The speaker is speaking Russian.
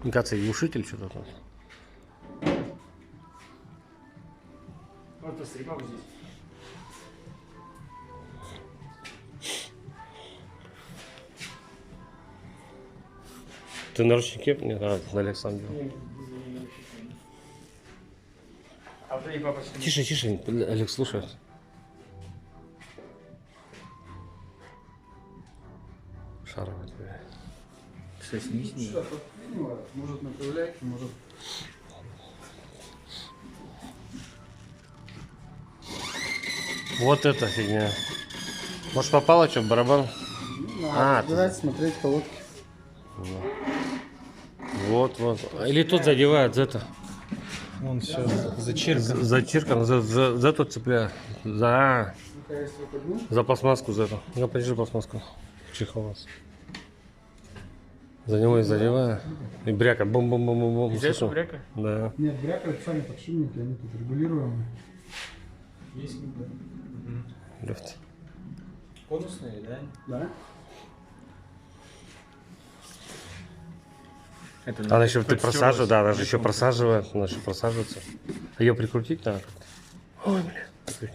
Мне кажется, и глушитель что-то там. Вот посмотри, папа здесь. Ты наручники? Нет, Олег сам делал. А вот и папа снимет. Тише, тише, Олег слушает. Шаровый. Что, сними? Может направлять, может... Вот эта фигня. Может попало что в барабан? Разбирать, смотреть колодки. Вот, вот. Или тут задевает за это. Вон все, зачеркано. Зачеркан, за тут цепляет. За пластмасску за это. Я подержи пластмасску. Чехол у вас. За него и задеваю. И бряка. Бум-бум-бум-бум-бум. Здесь Слышу? бряка? Да. Нет, брякают сами подшипники, они тут регулируемые. Есть какие-то? Люфт. Конусные, да? Да? Это Она еще ты просаживаешь, да, она же еще просаживает, она еще просаживается. А ее прикрутить надо. Ой, бля.